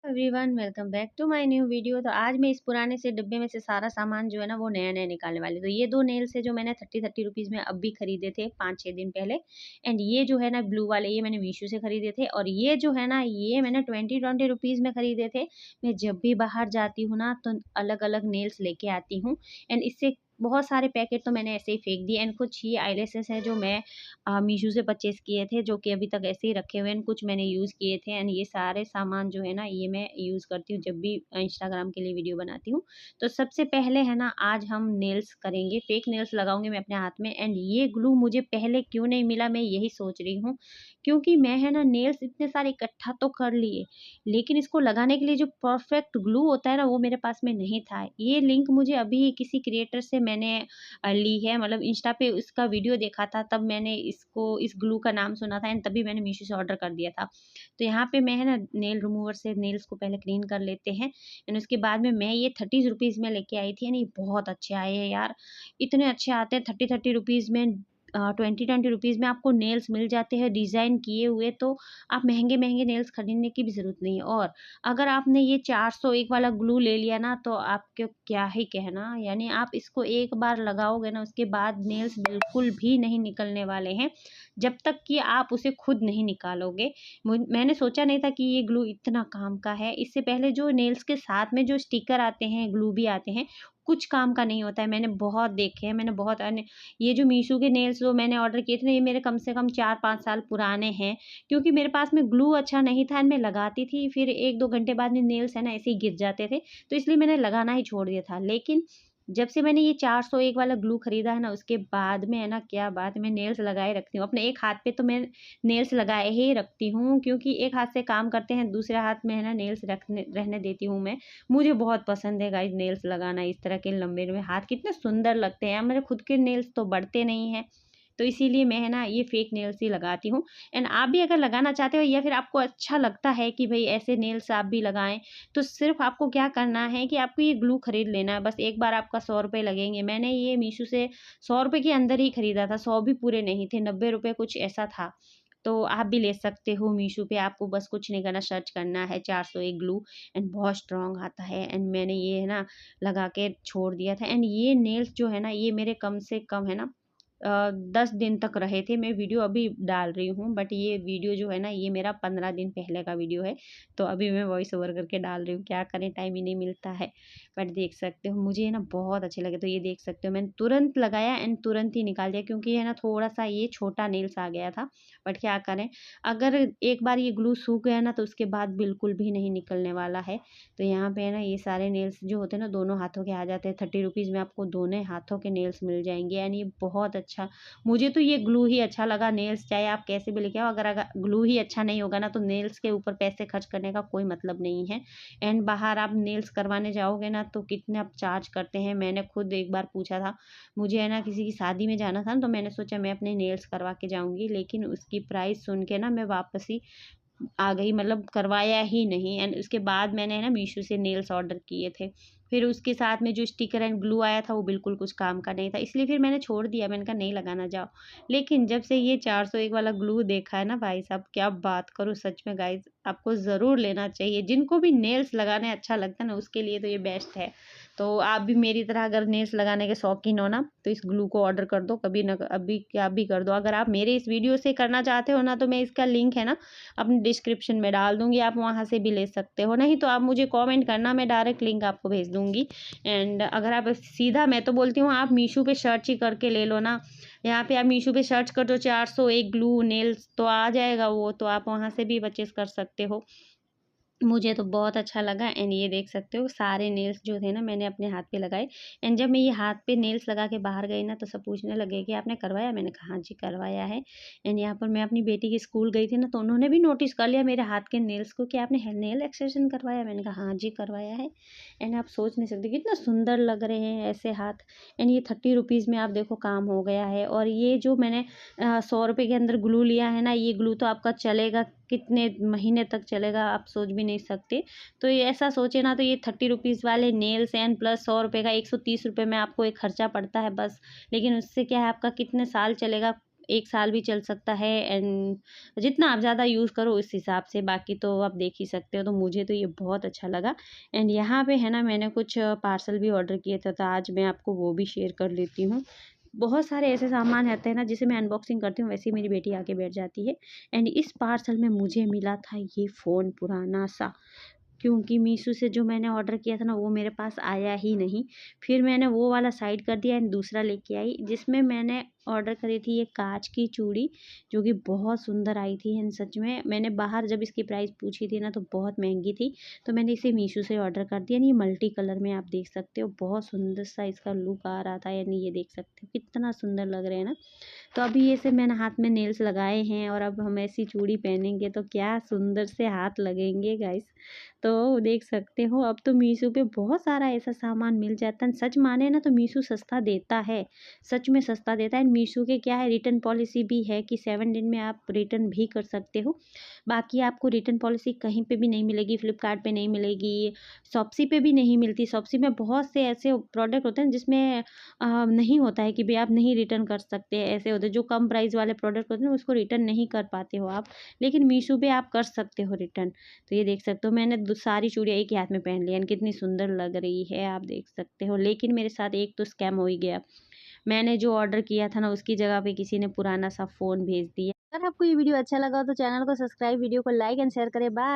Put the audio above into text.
Everyone, welcome back to my new video. तो आज मैं इस पुराने से डिब्बे में से सारा सामान जो है ना वो नया नया निकालने वाली। तो ये दो नेल्स है जो मैंने 30 रुपीज़ में अब भी खरीदे थे 5-6 दिन पहले। एंड ये जो है ना ब्लू वाले, ये मैंने मीशो से खरीदे थे। और ये जो है ना ये मैंने 20 रुपीज़ में खरीदे थे। मैं जब भी बाहर जाती हूँ ना तो अलग अलग नेल्स लेके आती हूँ। एंड इससे बहुत सारे पैकेट तो मैंने ऐसे ही फेंक दिए। एंड कुछ ये आईलैशेस हैं जो मैं मीशो से परचेज़ किए थे, जो कि अभी तक ऐसे ही रखे हुए हैं। कुछ मैंने यूज़ किए थे। एंड ये सारे सामान जो है ना ये मैं यूज़ करती हूँ जब भी इंस्टाग्राम के लिए वीडियो बनाती हूँ। तो सबसे पहले है ना आज हम नेल्स करेंगे, फेक नेल्स लगाऊँगी मैं अपने हाथ में। एंड ये ग्लू मुझे पहले क्यों नहीं मिला, मैं यही सोच रही हूँ। क्योंकि मैं है ना नेल्स इतने सारे इकट्ठा तो कर लिए, लेकिन इसको लगाने के लिए जो परफेक्ट ग्लू होता है ना वो मेरे पास में नहीं था। ये लिंक मुझे अभी किसी क्रिएटर से मैंने ली है, मतलब इंस्टा पे उसका वीडियो देखा था, तब मैंने इस ग्लू का नाम सुना था। एंड तभी मैंने मीशो से ऑर्डर कर दिया था। तो यहाँ पे मैं है ना नेल रिमूवर से नेल्स को पहले क्लीन कर लेते हैं। एंड उसके बाद में मैं ये 30 रुपीज़ में लेके आई थी। यानी बहुत अच्छे आए हैं यार, इतने अच्छे आते हैं 30 रुपीज़ में। 20 रुपीज़ में आपको नेल्स मिल जाते हैं डिज़ाइन किए हुए। तो आप महंगे महंगे नेल्स खरीदने की भी ज़रूरत नहीं है। और अगर आपने ये 401 वाला ग्लू ले लिया ना तो आपको क्या ही कहना, यानी आप इसको एक बार लगाओगे ना उसके बाद नेल्स बिल्कुल भी नहीं निकलने वाले हैं, जब तक कि आप उसे खुद नहीं निकालोगे। मैंने सोचा नहीं था कि ये ग्लू इतना काम का है। इससे पहले जो नेल्स के साथ में जो स्टिकर आते हैं, ग्लू भी आते हैं, कुछ काम का नहीं होता है। मैंने बहुत देखे हैं, मैंने बहुत अन्य ये जो मीशो के नेल्स जो मैंने ऑर्डर किए थे ना, ये मेरे कम से कम 4-5 साल पुराने हैं। क्योंकि मेरे पास में ग्लू अच्छा नहीं था एंड मैं लगाती थी, फिर 1-2 घंटे बाद में नेल्स है ना ऐसे ही गिर जाते थे, तो इसलिए मैंने लगाना ही छोड़ दिया था। लेकिन जब से मैंने ये 401 वाला ग्लू खरीदा है ना उसके बाद में है ना क्या बात है, मैं नेल्स लगाए रखती हूँ। अपने एक हाथ पे तो मैं नेल्स लगाए ही रखती हूँ, क्योंकि एक हाथ से काम करते हैं, दूसरे हाथ में है ना नेल्स रखने रहने देती हूँ मैं। मुझे बहुत पसंद है गाइस नेल्स लगाना, इस तरह के लंबे में हाथ कितने सुंदर लगते हैं। मेरे खुद के नेल्स तो बढ़ते नहीं हैं, तो इसीलिए मैं है ना ये फेक नेल्स ही लगाती हूँ। एंड आप भी अगर लगाना चाहते हो या फिर आपको अच्छा लगता है कि भाई ऐसे नेल्स आप भी लगाएं, तो सिर्फ आपको क्या करना है कि आपको ये ग्लू खरीद लेना है। बस एक बार आपका 100 रुपये लगेंगे। मैंने ये मीशो से 100 रुपये के अंदर ही खरीदा था, 100 भी पूरे नहीं थे, 90 रुपये कुछ ऐसा था। तो आप भी ले सकते हो मीशो पे। आपको बस कुछ नहीं करना, सर्च करना है 401 ग्लू। एंड बहुत स्ट्रॉन्ग आता है। एंड मैंने ये है ना लगा के छोड़ दिया था। एंड ये नेल्स जो है ना ये मेरे कम से कम है ना 10 दिन तक रहे थे। मैं वीडियो अभी डाल रही हूँ, बट ये वीडियो जो है ना ये मेरा 15 दिन पहले का वीडियो है। तो अभी मैं वॉइस ओवर करके डाल रही हूँ, क्या करें टाइम ही नहीं मिलता है। बट देख सकते हो मुझे है ना बहुत अच्छे लगे। तो ये देख सकते हो मैंने तुरंत लगाया एंड तुरंत ही निकाल दिया, क्योंकि है ना थोड़ा सा ये छोटा नेल्स आ गया था। बट क्या करें, अगर एक बार ये ग्लू सूख गया ना तो उसके बाद बिल्कुल भी नहीं निकलने वाला है। तो यहाँ पे है ना ये सारे नेल्स जो होते हैं ना दोनों हाथों के आ जाते हैं। 30 रुपीज़ में आपको दोनों हाथों के नेल्स मिल जाएंगे। यानी ये बहुत अच्छा, मुझे तो ये ग्लू ही अच्छा लगा। नेल्स चाहे आप कैसे भी लेके आओ, अगर ग्लू ही अच्छा नहीं होगा ना तो नेल्स के ऊपर पैसे खर्च करने का कोई मतलब नहीं है। एंड बाहर आप नेल्स करवाने जाओगे ना तो कितने आप चार्ज करते हैं। मैंने खुद एक बार पूछा था, मुझे है ना किसी की शादी में जाना था ना, तो मैंने सोचा मैं अपने नेल्स करवा के जाऊंगी, लेकिन उसकी प्राइस सुन के ना मैं वापस ही आ गई, मतलब करवाया ही नहीं। एंड उसके बाद मैंने है ना मीशो से नेल्स ऑर्डर किए थे। फिर उसके साथ में जो स्टिकर एंड ग्लू आया था वो बिल्कुल कुछ काम का नहीं था, इसलिए फिर मैंने छोड़ दिया। मैंने कहा नहीं लगाना जाओ। लेकिन जब से ये 401 वाला ग्लू देखा है ना भाई साहब, क्या बात करूँ सच में गाइस, आपको ज़रूर लेना चाहिए। जिनको भी नेल्स लगाने अच्छा लगता है ना उसके लिए तो ये बेस्ट है। तो आप भी मेरी तरह अगर नेल्स लगाने के शौकीन हो ना तो इस ग्लू को ऑर्डर कर दो, कभी ना अभी क्या भी कर दो। अगर आप मेरे इस वीडियो से करना चाहते हो ना तो मैं इसका लिंक है ना अपनी डिस्क्रिप्शन में डाल दूँगी, आप वहाँ से भी ले सकते हो। नहीं तो आप मुझे कमेंट करना, मैं डायरेक्ट लिंक आपको भेज दूँगी। एंड अगर आप सीधा, मैं तो बोलती हूँ आप मीशो पे सर्च ही करके ले लो ना। यहाँ पे आप मीशो पे सर्च कर दो 401 ग्लू नेल्स तो आ जाएगा वो, तो आप वहाँ से भी परचेज़ कर सकते हो। मुझे तो बहुत अच्छा लगा। एंड ये देख सकते हो सारे नेल्स जो थे ना मैंने अपने हाथ पे लगाए। एंड जब मैं ये हाथ पे नेल्स लगा के बाहर गई ना तो सब पूछने लगे कि आपने करवाया? मैंने कहा हाँ जी करवाया है। एंड यहाँ पर मैं अपनी बेटी के स्कूल गई थी ना तो उन्होंने भी नोटिस कर लिया मेरे हाथ के नेल्स को कि आपने नेल एक्सटेंशन करवाया? मैंने कहा हाँ जी करवाया है। एंड आप सोच नहीं सकते कितना सुंदर लग रहे हैं ऐसे हाथ। एंड ये 30 रुपीज़ में आप देखो काम हो गया है। और ये जो मैंने 100 रुपये के अंदर ग्लू लिया है ना, ये ग्लू तो आपका चलेगा कितने महीने तक चलेगा आप सोच भी नहीं सकते। तो ये ऐसा सोचे ना तो ये 30 रुपीज़ वाले नेल्स एंड प्लस 100 रुपये का 130 रुपये में आपको एक खर्चा पड़ता है बस। लेकिन उससे क्या है आपका कितने साल चलेगा। 1 साल भी चल सकता है एंड जितना आप ज़्यादा यूज़ करो उस हिसाब से, बाकी तो आप देख ही सकते हो। तो मुझे तो ये बहुत अच्छा लगा एंड यहाँ पे है ना मैंने कुछ पार्सल भी ऑर्डर किए थे, तो आज मैं आपको वो भी शेयर कर लेती हूँ। बहुत सारे ऐसे सामान रहते हैं ना जिसे मैं अनबॉक्सिंग करती हूँ, वैसे ही मेरी बेटी आके बैठ जाती है एंड इस पार्सल में मुझे मिला था ये फ़ोन पुराना सा, क्योंकि मीशो से जो मैंने ऑर्डर किया था ना वो मेरे पास आया ही नहीं। फिर मैंने वो वाला साइड कर दिया एंड दूसरा लेके आई, जिसमें मैंने ऑर्डर करी थी ये काँच की चूड़ी, जो कि बहुत सुंदर आई थी एंड सच में मैंने बाहर जब इसकी प्राइस पूछी थी ना तो बहुत महंगी थी। तो मैंने इसे मीशो से ऑर्डर कर दिया। ये मल्टी कलर में आप देख सकते हो, बहुत सुंदर सा इसका लुक आ रहा था, यानी ये देख सकते हो कितना सुंदर लग रहे हैं ना। तो अभी ये से मैंने हाथ में नेल्स लगाए हैं और अब हम ऐसी चूड़ी पहनेंगे तो क्या सुंदर से हाथ लगेंगे गाइस। तो देख सकते हो अब तो मीशो पे बहुत सारा ऐसा सामान मिल जाता है। सच माने ना तो मीशो सस्ता देता है, सच में सस्ता देता है। मीशो के क्या है, रिटर्न पॉलिसी भी है कि 7 दिन में आप रिटर्न भी कर सकते हो। बाकी आपको रिटर्न पॉलिसी कहीं पे भी नहीं मिलेगी, फ्लिपकार्ट पे नहीं मिलेगी, शॉप्सी पे भी नहीं मिलती। शॉप्सी में बहुत से ऐसे प्रोडक्ट होते हैं जिसमें नहीं होता है कि भई आप नहीं रिटर्न कर सकते, ऐसे होते हैं जो कम प्राइस वाले प्रोडक्ट होते हैं उसको रिटर्न नहीं कर पाते हो आप, लेकिन मीशो पे आप कर सकते हो रिटर्न। तो ये देख सकते हो मैंने सारी चूड़ियाँ एक ही हाथ में पहन ली एंड कितनी सुंदर लग रही है, आप देख सकते हो। लेकिन मेरे साथ एक तो स्कैम हो ही गया, मैंने जो ऑर्डर किया था ना उसकी जगह पे किसी ने पुराना सा फ़ोन भेज दिया। अगर आपको ये वीडियो अच्छा लगा हो तो चैनल को सब्सक्राइब, वीडियो को लाइक एंड शेयर करें। बाय।